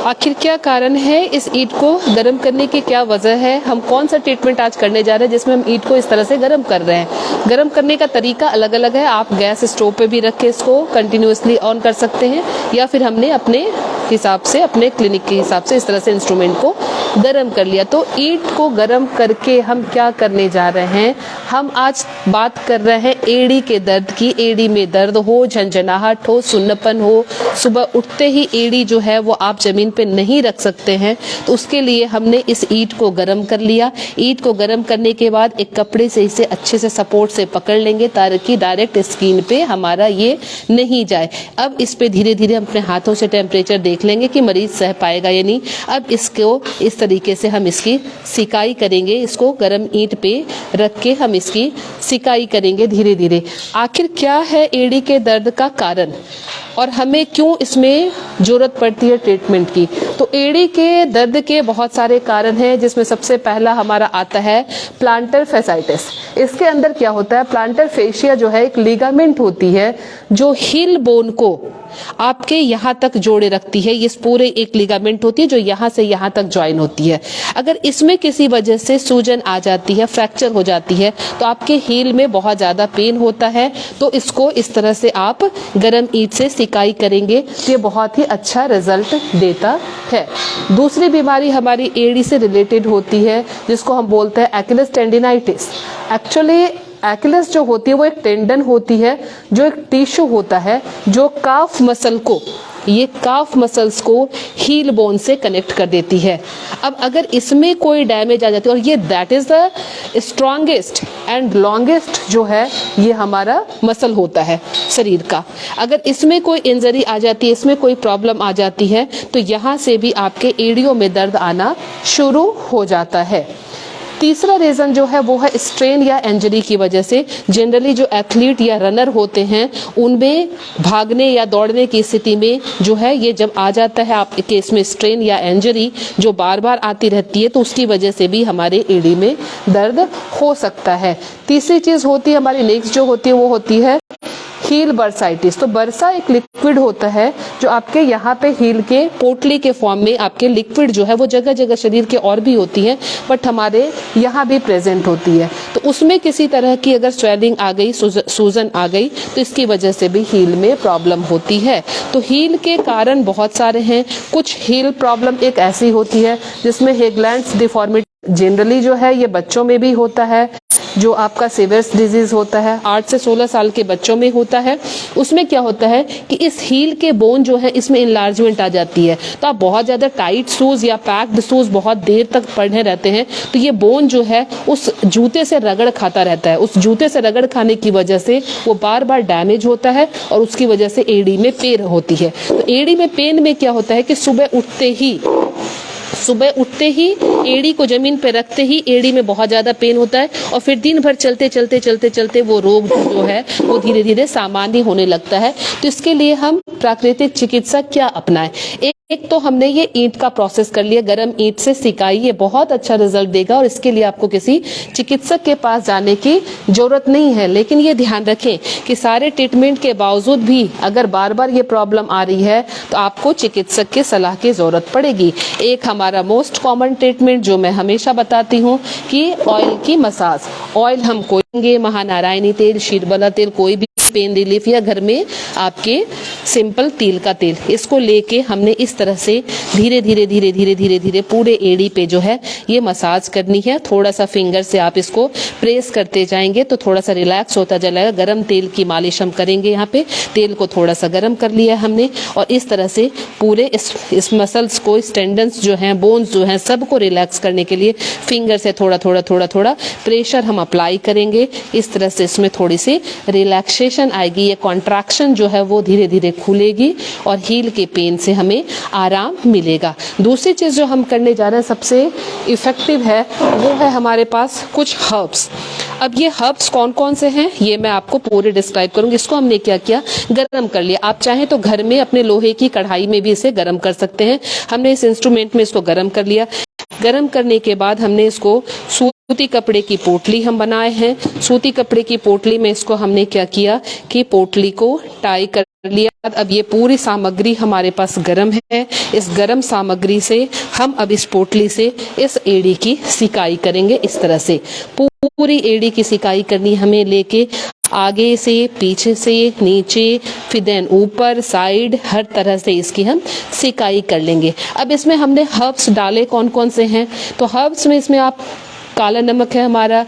आखिर क्या कारण है इस ईंट को गर्म करने की, क्या वजह है, हम कौन सा ट्रीटमेंट आज करने जा रहे हैं जिसमें हम ईंट को इस तरह से गर्म कर रहे हैं। गर्म करने का तरीका अलग अलग है। आप गैस स्टोव पे भी रख के इसको कंटिन्यूअसली ऑन कर सकते हैं, या फिर हमने अपने हिसाब से, अपने क्लिनिक के हिसाब से इस तरह से इंस्ट्रूमेंट को गर्म कर लिया। तो ईंट को गर्म करके हम क्या करने जा रहे हैं, हम आज बात कर रहे हैं एड़ी के दर्द की। एड़ी में दर्द हो, झंझनाहट हो, सुन्नपन हो, सुबह उठते ही एड़ी जो है वो आप जमीन पे नहीं रख सकते हैं, तो उसके लिए हमने इस ईंट को गर्म कर लिया। ईंट को गर्म करने के बाद एक कपड़े से इसे अच्छे से सपोर्ट से पकड़ लेंगे ताकि डायरेक्ट स्किन पे हमारा ये नहीं जाए। अब इस पे धीरे धीरे अपने हाथों से टेम्परेचर देख लेंगे कि मरीज सह पाएगा या नहीं। अब इसको इस तरीके से हम इसकी सिकाई करेंगे। इसको गर्म ईंट पे रख के हम इसकी सिकाई करेंगे धीरे धीरे। आखिर क्या है एड़ी के दर्द का कारण और हमें क्यों इसमें जरूरत पड़ती है ट्रीटमेंट की। तो एड़ी के दर्द के बहुत सारे कारण हैं, जिसमें सबसे पहला हमारा आता है प्लांटर फैसाइटिस। इसके अंदर क्या होता है, प्लांटर फेशिया जो है एक लिगामेंट होती है जो हील बोन को आपके यहाँ तक जोड़े रखती है। ये पूरे एक लिगामेंट होती है जो यहाँ से यहाँ तक ज्वाइन होती है। अगर इसमें किसी वजह से सूजन आ जाती है, फ्रैक्चर हो जाती है, तो आपके हील में बहुत ज्यादा पेन होता है। तो इसको इस तरह से आप गर्म ईंट से सिकाई करेंगे, ये बहुत ही अच्छा रिजल्ट देता है। दूसरी बीमारी हमारी एड़ी से रिलेटेड होती है जिसको हम बोलते हैं एक्किलेस टेंडिनाइटिस। एक्चुअली एक्किलेस जो होती है वो एक टेंडन होती है, जो एक टिश्यू होता है जो काफ मसल को, ये काफ मसल्स को हील बोन से कनेक्ट कर देती है। अब अगर इसमें कोई डैमेज आ जाती है, और ये that is the strongest and longest जो है ये हमारा मसल होता है शरीर का, अगर इसमें कोई इंजरी आ जाती है, इसमें कोई प्रॉब्लम आ जाती है, तो यहाँ से भी आपके एड़ियों में दर्द आना शुरू हो जाता है। तीसरा रीजन जो है वो है स्ट्रेन या इंजरी की वजह से। जनरली जो एथलीट या रनर होते हैं उनमें भागने या दौड़ने की स्थिति में जो है ये जब आ जाता है आपके केस में स्ट्रेन या इंजरी जो बार बार आती रहती है, तो उसकी वजह से भी हमारे एड़ी में दर्द हो सकता है। तीसरी चीज होती है हमारी नेक्स्ट जो होती है वो होती है हील बर्साइटिस। तो बर्सा एक लिक्विड होता है जो आपके यहाँ पे हील के पोटली के फॉर्म में आपके लिक्विड जो है वो जगह जगह शरीर के और भी होती है, बट हमारे यहाँ भी प्रेजेंट होती है। तो उसमें किसी तरह की अगर स्वेलिंग आ गई, सूजन आ गई, तो इसकी वजह से भी हील में प्रॉब्लम होती है। तो हील के कारण बहुत सारे हैं। कुछ हील प्रॉब्लम एक ऐसी होती है जिसमें हेगलैंड्स डिफॉर्मिटी जनरली जो है ये बच्चों में भी होता है, जो आपका सीवियर्स डिजीज होता है 8 से 16 साल के बच्चों में होता है। उसमें क्या होता है कि इस हील के बोन जो है इसमें इनलार्जमेंट आ जाती है। तो आप बहुत ज्यादा टाइट शूज या पैक्ड शूज बहुत देर तक पहने रहते हैं, तो ये बोन जो है उस जूते से रगड़ खाता रहता है। उस जूते से रगड़ खाने की वजह से वो बार बार डैमेज होता है और उसकी वजह से एड़ी में पेन होती है। तो एड़ी में पेन में क्या होता है कि सुबह उठते ही एड़ी को जमीन पे रखते ही एड़ी में बहुत ज्यादा पेन होता है, और फिर दिन भर चलते चलते वो रोग जो है वो धीरे धीरे सामान्य होने लगता है। तो इसके लिए हम प्राकृतिक चिकित्सा क्या अपनाएं। एक तो हमने ये ईंट का प्रोसेस कर लिया, गर्म ईंट से सिकाई, ये बहुत अच्छा रिजल्ट देगा और इसके लिए आपको किसी चिकित्सक के पास जाने की जरूरत नहीं है। लेकिन ये ध्यान रखें कि सारे ट्रीटमेंट के बावजूद भी अगर बार बार ये प्रॉब्लम आ रही है तो आपको चिकित्सक की सलाह की जरूरत पड़ेगी। एक हमारा मोस्ट कॉमन ट्रीटमेंट जो मैं हमेशा बताती हूँ कि ऑयल की मसाज। ऑयल हम कोई महानारायणी तेल, शीरबला तेल, कोई भी पेन रिलीफ, या घर में आपके सिंपल तिल का तेल, इसको लेके हमने इस तरह से धीरे धीरे पूरे एड़ी पे जो है ये मसाज करनी है। थोड़ा सा फिंगर से आप इसको प्रेस करते जाएंगे तो थोड़ा सा रिलैक्स होता जाएगा। गरम तेल की मालिश हम करेंगे। यहाँ पे तेल को थोड़ा सा गरम कर लिया हमने, और इस तरह से पूरे इस मसल्स को, इस टेंडन्स जो हैं, बोन्स जो हैं, सबको रिलैक्स करने के लिए फिंगर से थोड़ा प्रेशर हम अप्लाई करेंगे। इस तरह से इसमें थोड़ी सी रिलैक्सेशन आएगी, ये कॉन्ट्रैक्शन जो है वो धीरे धीरे खुलेगी और हील के पेन से हमें आराम मिलेगा। दूसरी चीज जो हम करने जा रहे हैं सबसे इफेक्टिव है वो है हमारे पास कुछ हर्ब्स। अब ये हर्ब्स कौन कौन से हैं ये मैं आपको पूरे डिस्क्राइब करूंगी। इसको हमने क्या किया, गरम कर लिया। आप चाहें तो घर में अपने लोहे की कढ़ाई में भी इसे गरम कर सकते हैं। हमने इस इंस्ट्रूमेंट में इसको गरम कर लिया। गरम करने के बाद हमने इसको सूती कपड़े की पोटली हम बनाए हैं। सूती कपड़े की पोटली में इसको हमने क्या किया कि पोटली को टाई कर लिया। अब ये पूरी सामग्री हमारे पास गरम है। इस गरम सामग्री से हम अब इस पोटली से इस एड़ी की सिकाई करेंगे। इस तरह से पूरी एड़ी की सिकाई करनी हमें, लेके आगे से, पीछे से, नीचे, फिर देन ऊपर, साइड, हर तरह से इसकी हम सिकाई कर लेंगे। अब इसमें हमने हर्ब्स डाले कौन कौन से हैं, तो हर्ब्स में इसमें आप काला नमक है हमारा,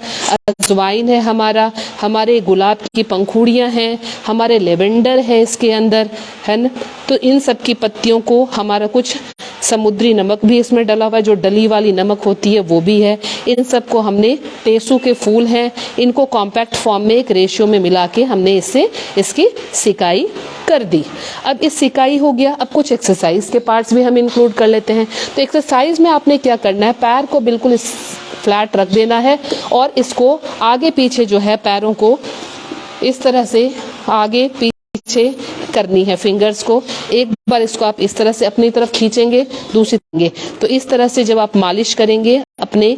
अजवाइन है हमारा, हमारे गुलाब की पंखुड़ियाँ हैं, हमारे लेवेंडर है इसके अंदर, है ना। तो इन सब की पत्तियों को, हमारा कुछ समुद्री नमक भी इसमें डला हुआ है, जो डली वाली नमक होती है वो भी है। इन सब को हमने, टेसू के फूल हैं, इनको कॉम्पैक्ट फॉर्म में एक रेशियो में मिला के हमने इससे इसकी सिकाई कर दी। अब इस सिकाई हो गया। अब कुछ एक्सरसाइज के पार्ट्स भी हम इंक्लूड कर लेते हैं। तो एक्सरसाइज में आपने क्या करना है, पैर को बिल्कुल फ्लैट रख देना है और इसको आगे पीछे जो है पैरों को इस तरह से आगे पीछे करनी है। फिंगर्स को एक बार इसको आप इस तरह से अपनी तरफ खींचेंगे, दूसरी तरफ, तो इस तरह से जब आप मालिश करेंगे, अपने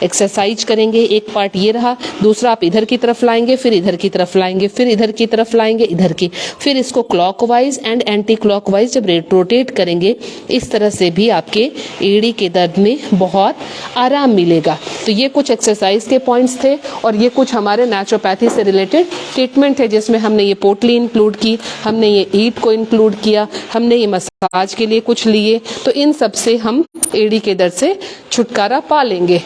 एक्सरसाइज करेंगे, एक पार्ट ये रहा, दूसरा आप इधर की तरफ लाएंगे, फिर इधर की तरफ लाएंगे, फिर इधर की तरफ लाएंगे, इधर की, फिर इसको क्लॉकवाइज एंड एंटी क्लॉकवाइज जब रोटेट करेंगे, इस तरह से भी आपके एड़ी के दर्द में बहुत आराम मिलेगा। तो ये कुछ एक्सरसाइज के पॉइंट्स थे और ये कुछ हमारे नेचुरोपैथी से रिलेटेड ट्रीटमेंट है, जिसमें हमने ये पोटली इंक्लूड की, हमने ये ईट को इंक्लूड किया, हमने ये मसाज के लिए कुछ लिए। तो इन सब से हम एड़ी के दर्द से छुटकारा पा लेंगे।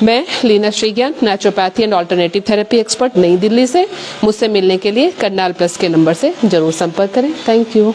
मैं Leena Shrigyan, naturopathy and alternative therapy expert, नई दिल्ली से। मुझसे मिलने के लिए करनाल प्लस के नंबर से जरूर संपर्क करें। Thank you.